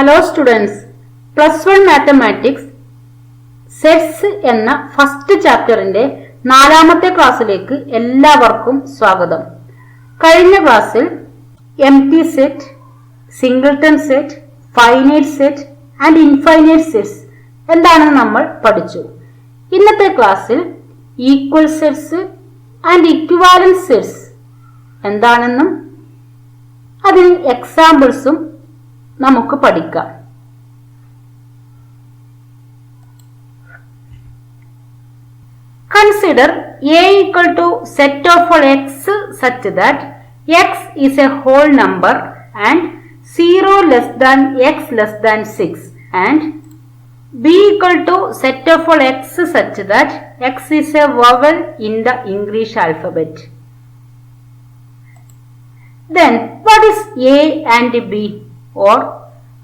Hello students, +1 mathematics sets എന്ന first ചാപ്റ്ററിന്റെ 4ാമത്തെ ക്ലാസ്സിലേക്ക് എല്ലാവർക്കും സ്വാഗതം. കഴിഞ്ഞ ക്ലാസ്സിൽ empty set, singleton set, finite set and infinite sets എന്താണെന്ന് നമ്മൾ പഠിച്ചു. ഇന്നത്തെ ക്ലാസ്സിൽ equal sets and equivalent sets എന്താണെന്നും അതിന് എക്സാമ്പിൾസും നമുക്ക് പഠിക്കാം. Consider A equal to set of all x such that x is a whole number and 0 less than x less than 6, and B equal to set of all x such that x is a vowel in the English alphabet. Then what is A and B, or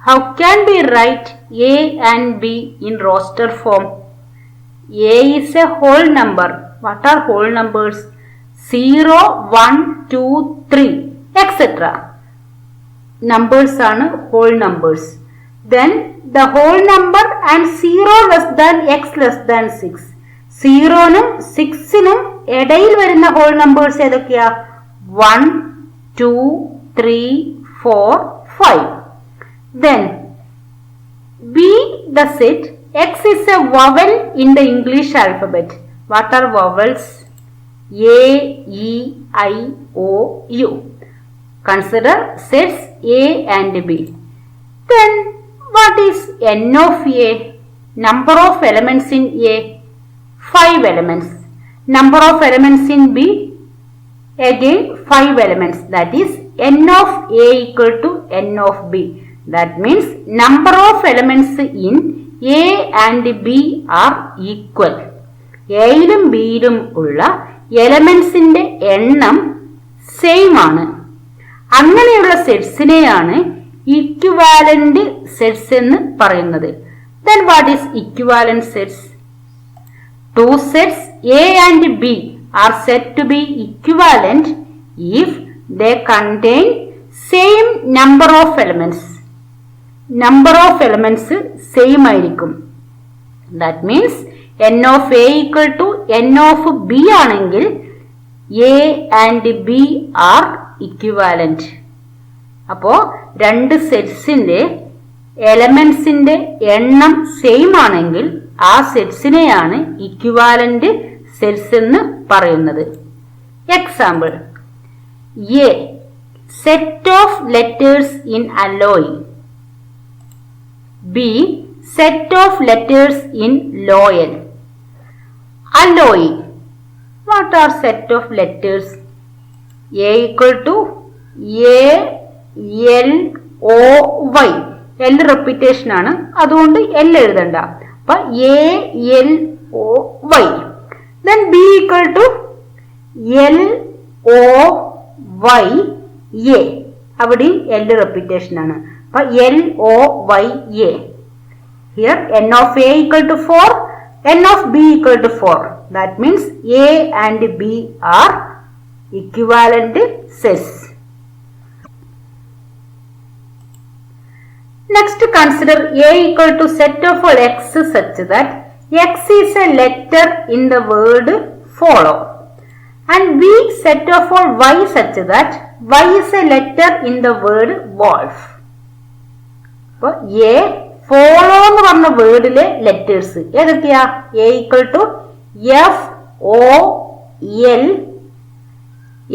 how can we write A and B in roster form? A is a whole number. What are whole numbers? 0, 1, 2, 3, etc. Numbers are whole numbers. Then the whole number and 0 less than x less than 6. 0 നും 6 നും ഇടയിൽ വരുന്ന whole numbers ഏതൊക്കെയാ? 1, 2, 3, 4, 5. Then B the set x is a vowel in the English alphabet. What are vowels? A, E, I, O, U. Consider sets A and B. Then what is n of A? Number of elements in A? 5 elements. Number of elements in B? Again 5 elements. That is n of A equal to n of B. That means number of elements in A and B are equal. എയിലും ബിയിലും ഉള്ള എലമെന്റ്സിന്റെ എണ്ണം same ആണ്. അങ്ങനെയുള്ള സെറ്റ്സിനെയാണ് equivalent sets എന്ന് പറയുന്നത്. Then what is equivalent sets? Two sets A and B are said to be equivalent if they contain same number of elements. Number of elements same ആയിരിക്കും. That means n of A equal to n of B ആണെങ്കിൽ A and B are equivalent. അപ്പോൾ രണ്ട് സെറ്റ്സിന്റെ എലമെന്റ്സിന്റെ എണ്ണം same ആണെങ്കിൽ ആ സെറ്റ്സിനെയാണ് equivalent sets എന്ന് പറയുന്നത്. Example: A set of letters in alloy. B set of letters in loyal. Alloy. What are set of letters? A equal to A L O Y. L repetition ആണ്, അതുകൊണ്ട് L എഴുതണ്ട. അപ്പൊ A L O Y. Then B equal to L O Y A. അവിടെ L repetition ആണ്. അപ്പൊ L O Y A. Here n of A equal to 4, n of B equal to 4. That means A and B are equivalent sets. Next, consider A equal to set of all x such that x is a letter in the word follow, and B set of all y such that y is a letter in the word wolf. അപ്പോൾ A follow എന്ന് പറഞ്ഞ വേർഡിലെ letters ഏതൊക്കെയാ? A equal to F O L,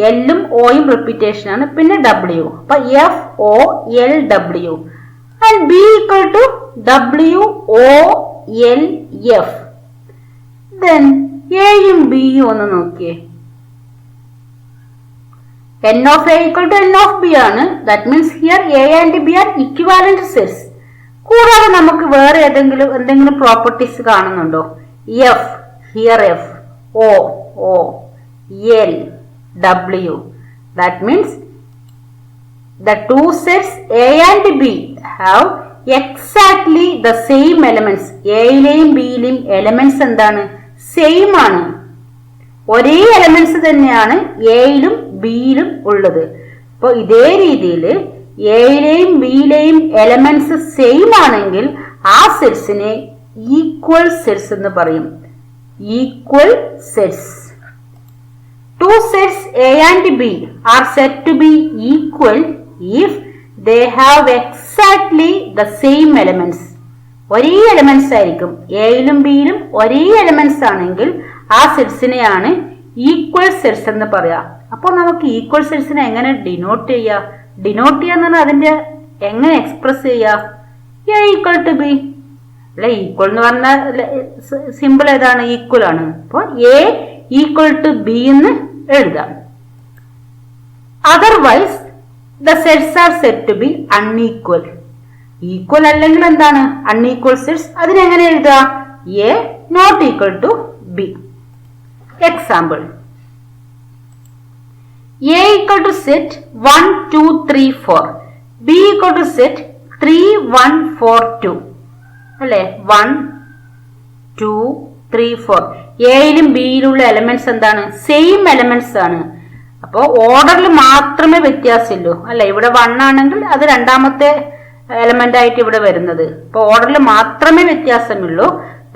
എല്ലും ഓയും repetition ആണ്, പിന്നെ W. അപ്പൊ F O L W. And B equal to W O L F. Then എയും ബിയും ഒന്ന് നോക്കിയേ. n of A equal to n of B ആണ്. That means here A and B are equivalent sets. കൂടാതെ നമുക്ക് വേറെ എന്തെങ്കിലും പ്രോപ്പർട്ടീസ് കാണുന്നുണ്ടോ? F, here F, O, O, L, W. That means the two sets A and B have exactly the same elements. എയിലെയും ബിയിലെയും elements എന്താണ്? Same ആണ്. ഒരേ എലമെന്റ്സ് തന്നെയാണ് എയിലും ബിയിലും ഉള്ളത്. അപ്പോൾ ഇതേ രീതിയിൽ എയിലെയും ബിയിലെയും എലമെന്റ്സ് സെയിം ആണെങ്കിൽ ആ സെറ്റ്സിനെ ഈക്വൽ സെറ്റ്സ് എന്ന് പറയും. Equal sets. Two sets A and B are said to be equal if they have exactly the same elements. ഒരേ എലമെന്റ്സ് ആയിരിക്കും. എയിലും ബിയിലും ഒരേ എലമെന്റ്സ് ആണെങ്കിൽ ആ സെറ്റ്സിനെയാണ് ഈക്വൽ സെറ്റ്സ് എന്ന് പറയാം. അപ്പോൾ നമുക്ക് ഈക്വൽ സെറ്റ്സിനെ എങ്ങനെ ഡിനോട്ട് ചെയ്യാം? ഡിനോട്ട് ചെയ്യാന്ന് പറഞ്ഞാൽ അതിന്റെ എങ്ങനെ എക്സ്പ്രസ് ചെയ്യാം? എ ഈക്വൽ ടു ബി അല്ലെ? ഈക്വൽ എന്ന് പറഞ്ഞാൽ സിമ്പിൾ ഏതാണ്? ഈക്വൽ ആണ്. അപ്പോൾ എ ഈക്വൽ ടു ബി എന്ന് എഴുതാം. Otherwise the sets are said to be unequal. Equal അല്ലെങ്കിൽ എന്താണ്? Unequal sets. അതിനെങ്ങനെ എഴുതാം? A not equal to B. Example: A equal to set 1, 2, 3, 4. B equal to set 3, 1, 4, 2. അല്ലേ? 1, 2, 3, 4. എയിലും ബിയിലുള്ള എലമെന്റ്സ് എന്താണ്? സെയിം എലമെന്റ്സ് ആണ്. അപ്പോൾ ഓർഡറിൽ മാത്രമേ വ്യത്യാസമുള്ളൂ അല്ലെ? ഇവിടെ 1 ആണെങ്കിൽ അത് രണ്ടാമത്തെ എലമെന്റ് ആയിട്ട് ഇവിടെ വരുന്നത്. അപ്പോൾ ഓർഡറിൽ മാത്രമേ വ്യത്യാസമുള്ളൂ.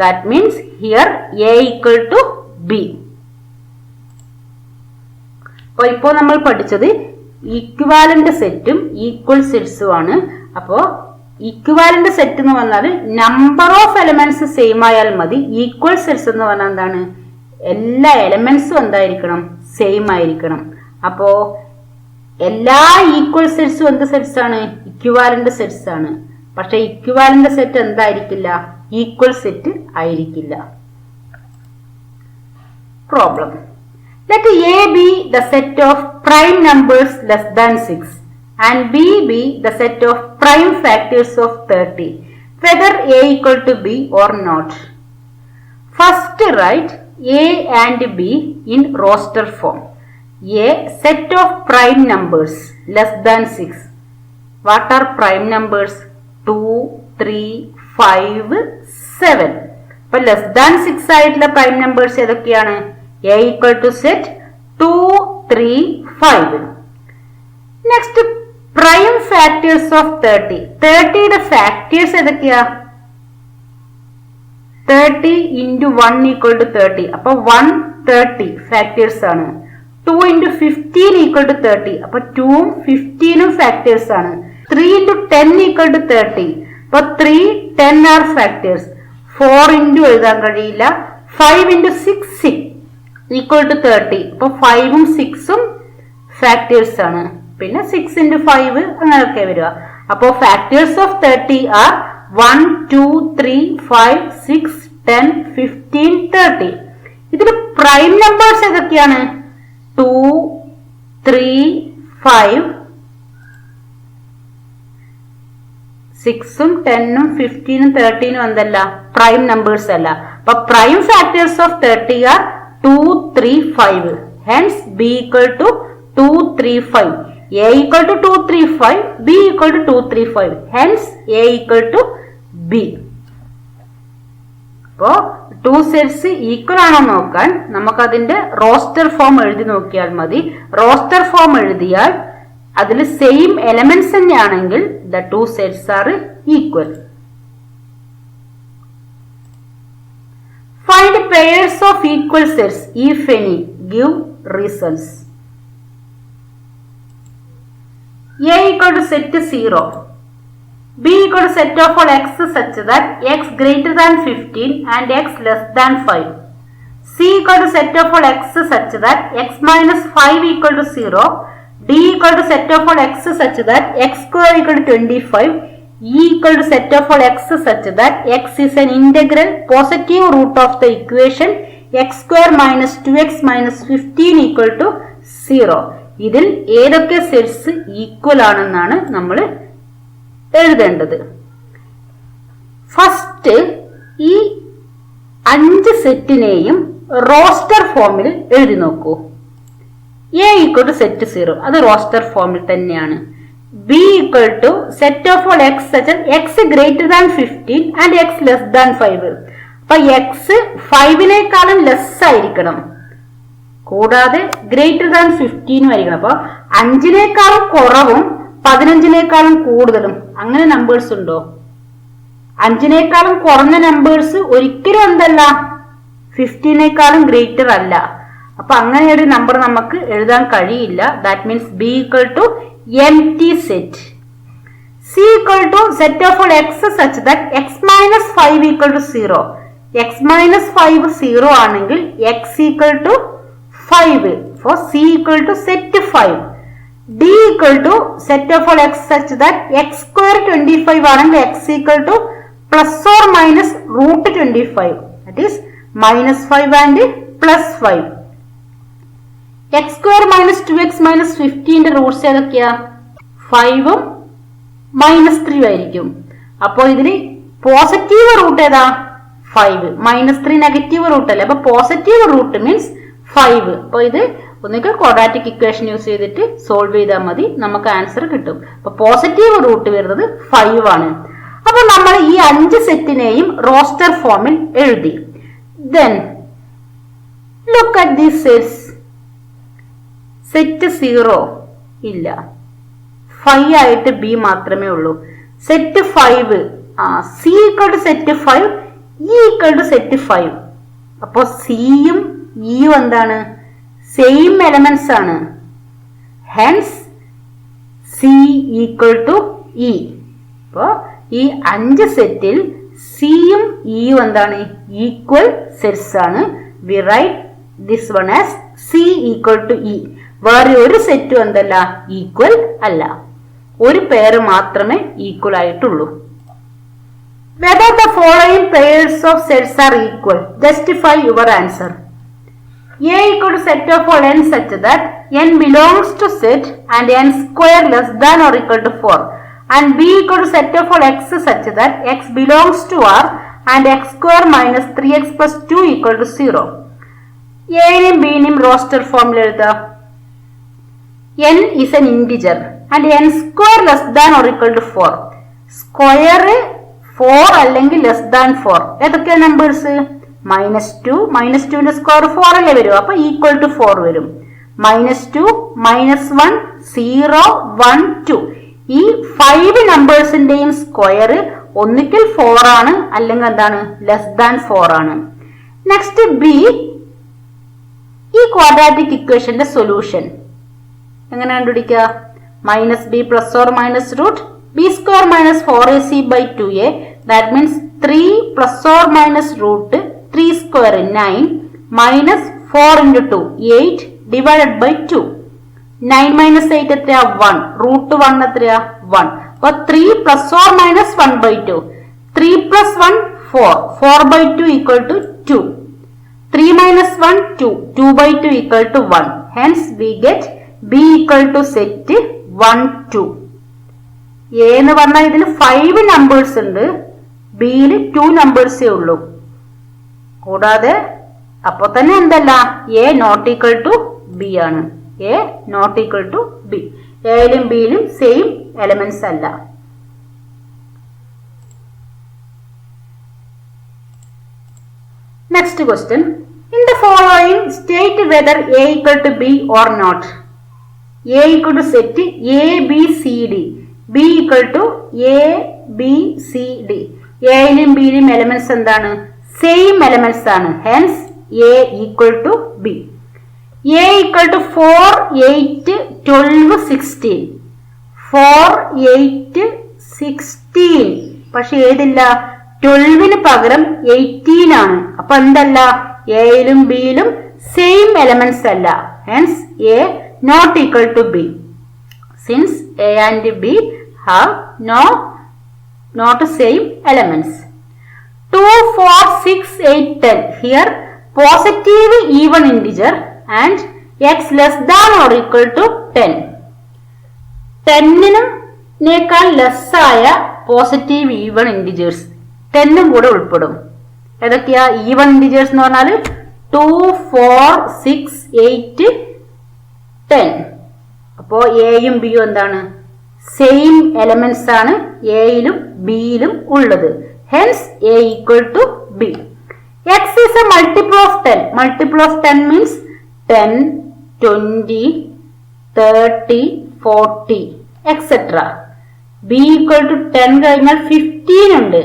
That means here A equal to B. അപ്പോൾ ഇപ്പോൾ നമ്മൾ പഠിച്ചത് ഈക്വാലന്റ് സെറ്റും ഈക്വൽ സെറ്റ്സും ആണ്. അപ്പോൾ ഈക്വാലന്റ് സെറ്റ് എന്ന് പറഞ്ഞാൽ നമ്പർ ഓഫ് എലമെന്റ്സ് സെയിം ആയാൽ മതി. ഈക്വൽ സെറ്റ്സ് എന്ന് പറഞ്ഞാൽ എന്താണ്? എല്ലാ എലമെന്റ്സും എന്തായിരിക്കണം? സെയിം ആയിരിക്കണം. അപ്പോ എല്ലാ ഈക്വൽ സെറ്റ്സും എന്ത് സെറ്റ്സ് ആണ്? ഇക്വാലന്റ് സെറ്റ്സ് ആണ്. പക്ഷെ ഇക്വാലന്റ് സെറ്റ് എന്തായിരിക്കില്ല? ഈക്വൽ സെറ്റ് ആയിരിക്കില്ല. Problem: let A be the set of prime numbers less than 6 and B be the set of prime factors of 30, whether A equal to B or not. First write A and B in roster form. A set of prime numbers less than 6. What are prime numbers? 2, 3, 5, 7. അപ്പോൾ less than 6 ആയിട്ടുള്ള prime numbers ഏതൊക്കെയാണ്? A equal to set 2, 3, 5. Next, prime factors of 30. 30യുടെ factors ഏതൊക്കെയാ? 30 into 1 equal to 30. അപ്പോൾ 130 factors ആണ്. 2 into 15 equal to 30. അപ്പോൾ 2ഉം 15ഉം factors ആണ്. 3 into 10 equal to 30. അപ്പോൾ 3, 10 are factors. 4 into എഴുതാൻ കഴിയില്ല. 5 into 6 ഈക്വൽ ടു 30. അപ്പൊ 5ഉം 6ഉം ഫാക്ടേഴ്സ് ആണ്. പിന്നെ 6 into 5 അങ്ങനെയൊക്കെ വരിക. അപ്പോ ഫാക്ടേഴ്സ് ഓഫ് 30 ആർ 1, 2, 3, 5, 6, 10, 15, 30. ഇതിൽ പ്രൈം നമ്പേഴ്സ് ഏതൊക്കെയാണ്? 2, 3, 5, 6ഉം 10ഉം 15ഉം 13ഉം എന്തല്ല? പ്രൈം നമ്പേഴ്സ് അല്ല. അപ്പൊ prime factors of 30 R 2, 3, 5. Hence B equal to 2, 3, 5. A equal to 2, 3, 5. B equal to 2, 3, 5. Hence A equal to B. അപ്പോൾ 2 സെറ്റ്സ് ഈക്വൽ ആണോ നോക്കാൻ നമുക്കതിന്റെ റോസ്റ്റർ ഫോം എഴുതി നോക്കിയാൽ മതി. റോസ്റ്റർ ഫോം എഴുതിയാൽ അതിൽ സെയിം എലമെന്റ്സ് തന്നെയാണെങ്കിൽ the 2 sets are equal. Find pairs of equal sets if any. Give reasons. A equal to set 0. B equal to set of all x such that x greater than 15 and x less than 5. C equal to set of all x such that x minus 5 equal to 0. D equal to set of all x such that x square equal to 25. E equal to set of all x such that x is an integral positive root of the equation x square minus 2x minus 15 equal to 0. ഇതിൽ ഏതൊക്കെ sets equal ആണെന്നാണ് നമ്മൾ എഴുതേണ്ടത്. First ഈ 5 സെറ്റിനെയും roster ഫോമിൽ എഴുതി നോക്കൂ. A equal to set 0 അത് റോസ്റ്റർ ഫോമിൽ തന്നെയാണ്. B equal to set of all x such as x greater than 15 and x less than 5. അപ്പൊ x 5നേക്കാളും ലെസ് ആയിരിക്കണം, കൂടാതെ ഗ്രേറ്റർ ദാൻ 15 ആയിരിക്കണം. അപ്പൊ 5നേക്കാളും കുറവും 15-നേക്കാളും കൂടുതലും അങ്ങനെ നമ്പേഴ്സ് ഉണ്ടോ? 5-നേക്കാളും കുറഞ്ഞ നമ്പേഴ്സ് ഒരിക്കലും എന്തല്ല 15-നേക്കാളും ഗ്രേറ്റർ അല്ല. അപ്പൊ അങ്ങനെ ഒരു നമ്പർ നമുക്ക് എഴുതാൻ കഴിയില്ല. That means B equal to empty set. C equal to set of all x such that x minus 5 equal to 0. x minus 5 0 ആണെങ്കിൽ x equal to 5. For C equal to set 5. D equal to set of all x such that x square 25 ആണെങ്കിൽ x equal to plus or minus root 25. That is minus 5 and plus 5. x square minus 2x minus 15 Roots ഏതൊക്കെയാ? 5ഉം -3 ആയിരിക്കും. അപ്പോൾ ഇതിന് positive root ഏതാ? 5. -3 negative root അല്ലേ? അപ്പൊ positive root means 5. അപ്പൊ ഇത് ഒന്നുകിൽ ക്വാഡ്രാറ്റിക് ഇക്വേഷൻ യൂസ് ചെയ്തിട്ട് സോൾവ് ചെയ്താൽ മതി, നമുക്ക് ആൻസർ കിട്ടും. അപ്പൊ പോസിറ്റീവ് റൂട്ട് വരുന്നത് 5 ആണ്. അപ്പൊ നമ്മൾ ഈ 5 സെറ്റിനെയും റോസ്റ്റർ ഫോമിൽ എഴുതി. Then look at these sets. Set 0 ഇല്ല, 5 ആയിട്ട് ബി മാത്രമേ ഉള്ളൂ. Set 5 C equal to set 5, E equal to set 5. അപ്പോ സിയും ഇയും എന്താണ്? സെയിം എലമെന്റ്സ് ആണ്. Hence C equal to E. അപ്പോ ഈ 5 സെറ്റിൽ സിയും ഇയും എന്താണ്? ഈക്വൽ സെറ്റ്സ് ആണ്. We write this one as C equal to E. വേറെ ഒരു സെറ്റും എന്തല്ല? ഈക്വൽ അല്ല. ഒരു പേര് മാത്രമേ ഈക്വൽ ആയിട്ടുള്ളൂ. Whether the following pairs of sets are equal, justify your answer. A equal to set of all n such that n belongs to set and n square less than or equal to 4, and B equal to set of all x such that x belongs to R and x square minus 3x plus 2 equal to 0. A-നെയും B-നെയും roster ഫോമിൽ എഴുതാം. n is an integer and n square less than or equal to 4. Square 4 അല്ലെങ്കിൽ less than 4 ഏതൊക്കെയാ numbers? -2, -2ന്റെ square 4 അല്ലേ വരും, അപ്പൊ equal to 4 വരും. -2, -1, 0, 1, 2 ഈ 5 നമ്പേഴ്സിന്റെയും square ഒന്നിക്കൽ 4 ആണ്, അല്ലെങ്കിൽ എന്താണ്? ലെസ് ദാൻ 4 ആണ്. നെക്സ്റ്റ് ബി, ഈ ക്വാഡ്രാറ്റിക് ഇക്വേഷന്റെ സൊല്യൂഷൻ എങ്ങനെ കണ്ടുപിടിക്കുക? -b plus or minus root b square minus 4ac by 2a. That means 3 plus or minus root 3 square 9 minus 4 into 2 8 divided by 2. 9 minus 8 എത്രയാ? 1. root 1 എത്രയാ? 1. അപ്പൊ 3 plus or minus 1 by 2. 3 plus 1 4. 4 by 2 equal to 2. 3 minus 1 2. 2 by 2 equal to 1. Hence we get B equal to set 1, 2. A എന്ന് പറഞ്ഞാൽ ഇതിൽ 5 numbers ഉണ്ട്, ബിയിൽ 2 നമ്പേഴ്സേ ഉള്ളൂ. കൂടാതെ അപ്പൊ തന്നെ എന്തല്ല? A not equal to B ആണ്. A not equal to B. എയിലും ബിയിലും സെയിം എലമെന്റ്സ് അല്ല. Next question. In the following state whether A equal to B or not. A equal to set A, B, C, D. B equal to A, B, C, D. എയിലും ബിയിലും elements എന്താണ്? Same elements ആണ്. Hence A equal to B. A equal to 4, 8, 12, 16. 4, 8, 16. പക്ഷെ ഏതില്ല? 12ന് പകരം 18 ആണ്. അപ്പൊ എന്തല്ല? എയിലും ബിയിലും സെയിം എലമെന്റ്സ് അല്ല. Hence A not equal to B. Since A and B have not same elements. 2, 4, 6, 8, 10. Here positive even integer and x less than or equal to 10. 10-നേക്കാൾ less ആയ positive even integers 10ഉം കൂടെ ഉൾപ്പെടും. ഏതൊക്കെയാ even integers എന്ന് പറഞ്ഞാൽ? 2, 4, 6, 8, 10. അപ്പോ എയും ബിയും എന്താണ്? സെയിം എലമെന്റ്സ് ആണ് എയിലും ബിയിലും ഉള്ളത്. Hence A equal to B. X is a multiple of 10. Multiple of 10 മീൻസ് 10, 20, 30, 40. എക്സെട്ര. ബി ഈക്വൽ ടു 10 കഴിഞ്ഞാൽ 15 ഉണ്ട്.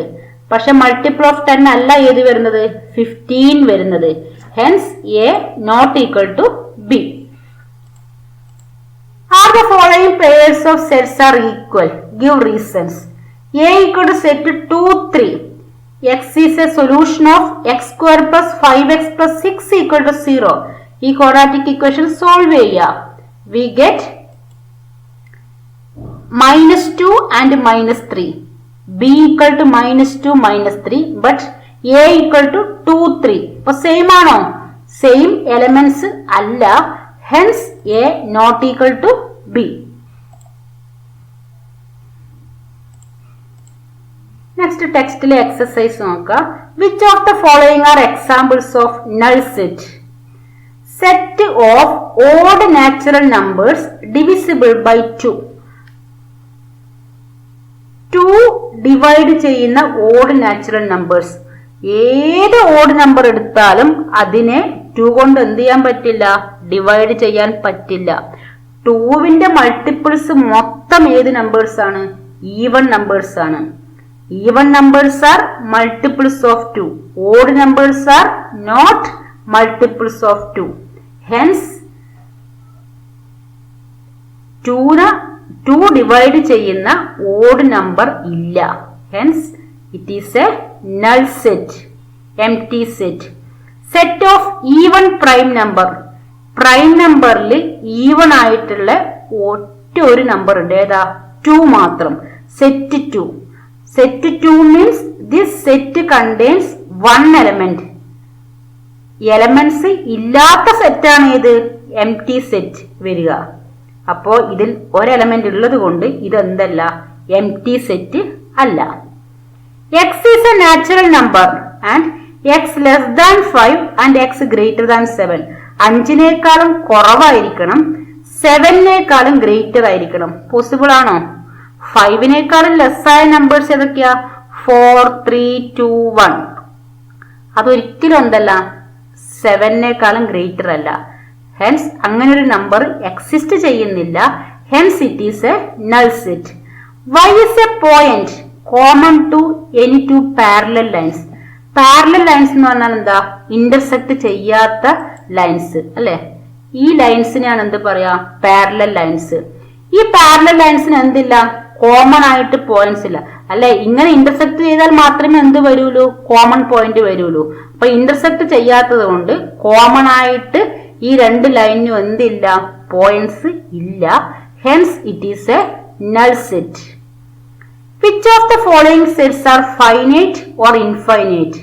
പക്ഷെ മൾട്ടിപ്പിൾ ഓഫ് 10 അല്ല ഏത് വരുന്നത്, 15 വരുന്നത്. Hence A not equal to B. Are the following pairs of sets are equal? Give reasons. A equal to set 2, 3. X is a solution of x square plus 5x plus 6 equal to 0. ഈ quadratic equation solve ചെയ്യുക. We get -2 and -3. B equal to -2 -3 but A equal to 2, 3. അപ്പോൾ same ആണോ? Same elements അല്ല. Hence A not equal to B. Next ടെക്സ്റ്റിലെ exercise നോക്കാം. Which of the following are examples of null set? Set of odd natural numbers divisible by 2. 2 divide ചെയ്യുന്ന odd natural numbers. ഏത് odd number എടുത്താലും അതിനെ 2 കൊണ്ട് എന്ത് ചെയ്യാൻ പറ്റില്ല, ഡിവൈഡ് ചെയ്യാൻ പറ്റില്ല. 2വിന്റെ മൾട്ടിപ്പിൾസ് മൊത്തം ഏത് നമ്പേഴ്സ് ആണ്? ഈവൺ നമ്പേഴ്സ് ആണ്. Even numbers are multiples of 2. Odd numbers are not multiples of 2. Hence, 2 divide ചെയ്യുന്ന odd number ഇല്ല. Hence, it is a null set, empty set. Set of even prime number. Prime numberൽ even ആയിട്ടുള്ള ഒറ്റ ഒരു number ഉണ്ട്. ഏതാ? 2 മാത്രം. Set 2. Set 2 means this set contains one element. Elements ഇല്ലാത്ത സെറ്റാണ് ഏത്? എംപ്റ്റി സെറ്റ് വരിക. അപ്പോ ഇതിൽ ഒരു എലമെന്റ് ഉള്ളത് കൊണ്ട് ഇതെന്തല്ല, എംപ്റ്റി സെറ്റ് അല്ല. X is a natural number and x less than 5 and x greater than 7. 5നേക്കാളും കുറവായിരിക്കണം, 7നേക്കാളും ഗ്രേറ്റർ ആയിരിക്കണം. പോസിബിൾ ആണോ? 5നേക്കാളും ലെസ്സായ നമ്പേഴ്സ് ഏതൊക്കെയാ? 4, 3, 2, 1. അതൊരിക്കലും എന്തല്ല, 7നേക്കാളും ഗ്രേറ്റർ അല്ല. ഹെൻസ് അങ്ങനെ ഒരു നമ്പർ എക്സിസ്റ്റ് ചെയ്യുന്നില്ല. Hence it is A null set. Y is a point common to any two parallel lines. Parallel lines എന്ന് പറഞ്ഞാൽ എന്താ? ഇന്റർസെക്ട് ചെയ്യാത്ത ലൈൻസ് അല്ലെ? ഈ ലൈൻസിനെയാണ് എന്ത് പറയാ? Parallel lines. ഈ പാരലൽ ലൈൻസിന് എന്തില്ല? കോമൺ ആയിട്ട് പോയിന്റ്സ് ഇല്ല അല്ലെ? ഇങ്ങനെ ഇന്റർസെക്ട് ചെയ്താൽ മാത്രമേ എന്ത് വരുള്ളൂ? കോമൺ പോയിന്റ് വരുള്ളൂ. അപ്പൊ ഇന്റർസെക്ട് ചെയ്യാത്തത് കൊണ്ട് കോമൺ ആയിട്ട് ഈ രണ്ട് ലൈനിനും എന്തില്ല? പോയിന്റ്സ് ഇല്ല. Hence it is A null set. Which of the following sets are finite or infinite?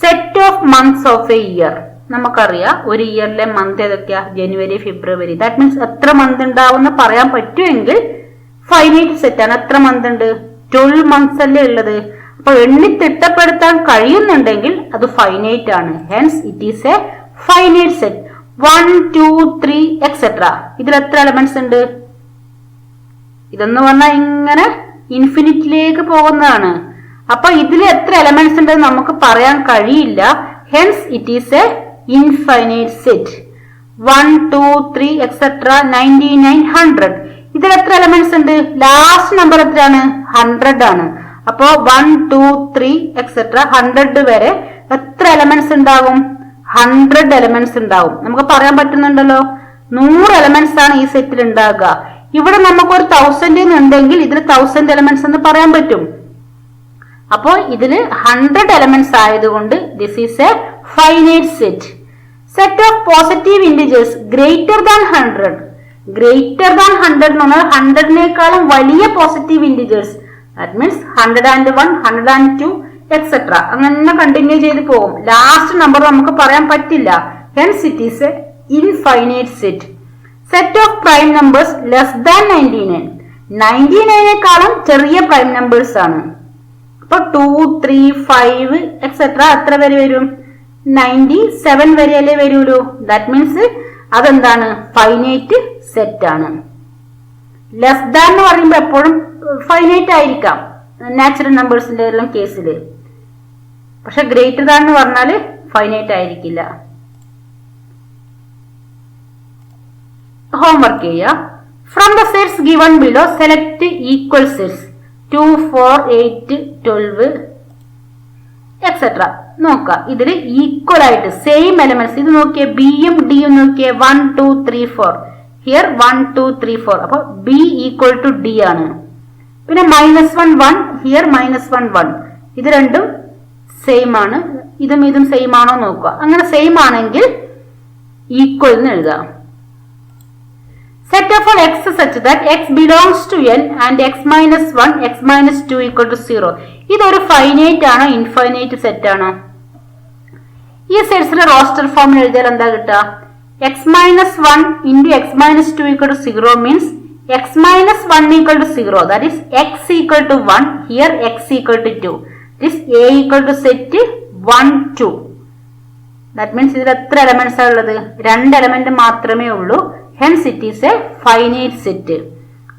Set of months of a year. നമുക്കറിയാം ഒരു ഇയറിലെ മന്ത് ഏതൊക്കെയാ? ജനുവരി, ഫെബ്രുവരി. ദാറ്റ് മീൻസ് എത്ര മന്ത് ഉണ്ടാവുമെന്ന് പറയാൻ പറ്റുമെങ്കിൽ ഫൈനൈറ്റ് സെറ്റ് ആണ്. എത്ര മന്ത് ഉണ്ട്? 12 മന്ത്സ് അല്ലേ ഉള്ളത്. അപ്പൊ എണ്ണി തിട്ടപ്പെടുത്താൻ കഴിയുന്നുണ്ടെങ്കിൽ അത് ഫൈനൈറ്റ് ആണ്. Hence it is a finite set. 1, 2, 3 etcetera. ഇതിൽ എത്ര എലമെന്റ്സ് ഉണ്ട്? ഇതെന്ന് പറഞ്ഞാൽ ഇങ്ങനെ ഇൻഫിനിറ്റിലേക്ക് പോകുന്നതാണ്. അപ്പൊ ഇതിൽ എത്ര എലമെന്റ്സ് ഉണ്ട് നമുക്ക് പറയാൻ കഴിയില്ല. Hence it is A infinite set. 1, 2, 3 etcetera 99, 100. ഇതിൽ എത്ര എലമെന്റ്സ് ഉണ്ട്? ലാസ്റ്റ് നമ്പർ എത്രയാണ്? 100 ആണ്. അപ്പോ 1, 2, 3 എക്സെട്ര 100 വരെ എത്ര എലമെന്റ്സ് ഉണ്ടാകും? 100 എലമെന്റ്സ് ഉണ്ടാവും. നമുക്ക് പറയാൻ പറ്റുന്നുണ്ടല്ലോ, 100 എലമെന്റ്സ് ആണ് ഈ സെറ്റിൽ ഉണ്ടാകുക. ഇവിടെ നമുക്ക് ഒരു 1000 എന്നുണ്ടെങ്കിൽ ഇതിൽ 1000 എലമെന്റ്സ് എന്ന് പറയാൻ പറ്റും. അപ്പോ ഇതില് 100 എലമെന്റ്സ് ആയതുകൊണ്ട് this is a finite set. Set of positive integers greater than 100. Greater than 100 എന്ന് പറഞ്ഞാൽ 100നേക്കാളും വലിയ positive integers. That means 101, 102 etcetera അങ്ങനെ കണ്ടിന്യൂ ചെയ്ത് പോകും. ലാസ്റ്റ് നമ്പർ നമുക്ക് പറയാൻ പറ്റില്ല. Hence it is A infinite set. Set of prime numbers less than 99. 99നേക്കാളും ചെറിയ പ്രൈം നമ്പേഴ്സ് ആണ്. അപ്പൊ 2, 3, 5 എക്സെട്ര എത്ര വരെ വരും? 97 വരെയല്ലേ വരുള്ളൂ. ദാറ്റ് മീൻസ് അതെന്താണ്? ഫൈനൈറ്റ് സെറ്റ് ആണ്. ലെസ് ദാൻ എന്ന് പറയുമ്പോൾ എപ്പോഴും ഫൈനൈറ്റ് ആയിരിക്കാം നാച്ചുറൽ നമ്പേഴ്സിന്റെ എല്ലാം കേസില്. പക്ഷെ ഗ്രേറ്റർ ദാൻ എന്ന് പറഞ്ഞാല് ഫൈനൈറ്റ് ആയിരിക്കില്ല. ഹോംവർക്ക് ചെയ്യുക. From the sets given below, select equal sets 2, 4, 8, 12, etc. നോക്കുക ഇതിൽ ഈക്വൽ ആയിട്ട് സെയിം എലമെന്റ്സ് ഇത് നോക്കിയേ ബിയും ഡിയും നോക്കിയേ 1, 2, 3, 4 ഹിയർ 1, 2, 3, 4 അപ്പൊ ബി ഈക്വൽ ടു ഡി ആണ്. പിന്നെ -1, 1 ഹിയർ -1, 1 ഇത് രണ്ടും സെയിം ആണ്. ഇതും സെയിം ആണോ നോക്കുക. അങ്ങനെ സെയിം ആണെങ്കിൽ ഈക്വൽ എന്ന് എഴുതാം. Set of all x such that x belongs to n and x minus 1, x minus 2 equal to 0. ഇതൊരു ഫൈനൈറ്റ് ആണോ ഇൻഫൈനൈറ്റ് സെറ്റ് ആണോ? ഈ സെറ്റ്സിന്റെ റോസ്റ്റർ ഫോമിൽ എഴുതിയാൽ എന്താ കിട്ടുക? x minus 1 into x minus 2 equal to 0 means x minus 1 equal to 0. That is x equal to 1. Here x equal to 2. This a equal to set 1, 2. That means ഇതിൽ എത്ര elements ആണ് ഉള്ളത്? 2 എലമെന്റ് മാത്രമേ ഉള്ളൂ. Hence it is a finite set.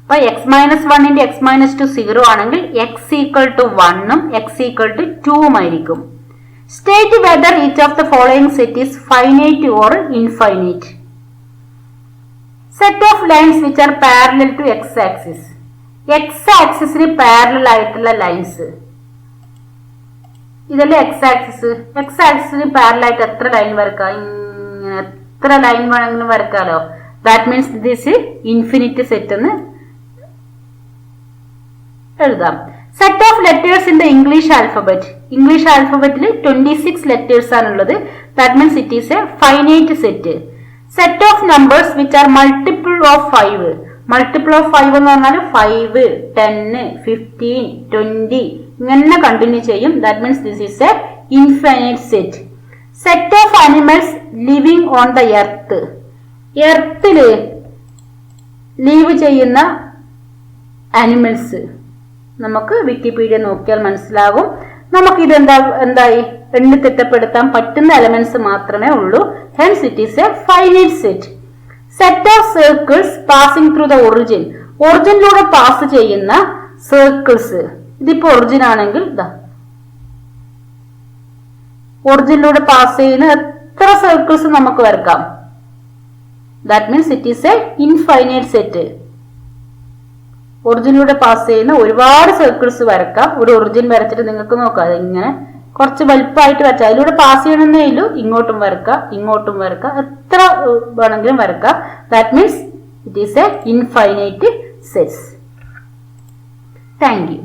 അപ്പോൾ x minus 1 into x minus 2 0 ആണെങ്കിൽ x equal to 1 ഉം x equal to 2 ഉം ആയിരിക്കും. State whether each of the following set is finite or infinite. Set of lines which are parallel to x-axis. x-axisന് parallel ആയിട്ടുള്ള lines ഇതല്ലേ x-axis. x-axisന് parallel ആയിട്ട് എത്ര line വരക്കാം? ഇങ്ങനെ എത്ര ലൈൻ വേണമെങ്കിലും വരക്കാലോ. That means this is infinite set എന്ന് എഴുതാം. Set of letters in the English alphabet. English alphabetൽ 26 letters ആണുള്ളത്. That means it is a finite set. Set of numbers which are multiple of 5. Multiple of 5 എന്ന് പറഞ്ഞാൽ 5, 10, 15, 20 ഇങ്ങനെ continue ചെയ്യും. That means this is a infinite set. Set of animals living on the earth. എർത്തില് live ചെയ്യുന്ന animals നമുക്ക് Wikipedia നോക്കിയാൽ മനസ്സിലാകും. നമുക്കിത് എന്തായി എണ്ണി തിട്ടപ്പെടുത്താൻ പറ്റുന്ന എലമെന്റ്സ് മാത്രമേ ഉള്ളൂ. Hence it is a finite set. Set of circles passing through the origin. ഒറിജിനിലൂടെ പാസ് ചെയ്യുന്ന സർക്കിൾസ്. ഇതിപ്പോ ഒറിജിൻ ആണെങ്കിൽ ഒറിജിനിലൂടെ പാസ് ചെയ്യുന്ന എത്ര സർക്കിൾസ് നമുക്ക് വരക്കാം. That means it is a infinite set. ഒറിജിനിലൂടെ പാസ് ചെയ്യുന്ന ഒരുപാട് സർക്കിൾസ് വരക്കാം. ഒരു ഒറിജിൻ വരച്ചിട്ട് നിങ്ങൾക്ക് നോക്കാം. അതിങ്ങനെ കുറച്ച് വലുപ്പമായിട്ട് വരച്ചാൽ അതിലൂടെ പാസ് ചെയ്യണമെന്നേ ഉള്ളൂ. ഇങ്ങോട്ടും വരക്കാം, ഇങ്ങോട്ടും വരക്കാം, എത്ര വേണമെങ്കിലും വരക്കാം. That means it is a infinite set. Thank you.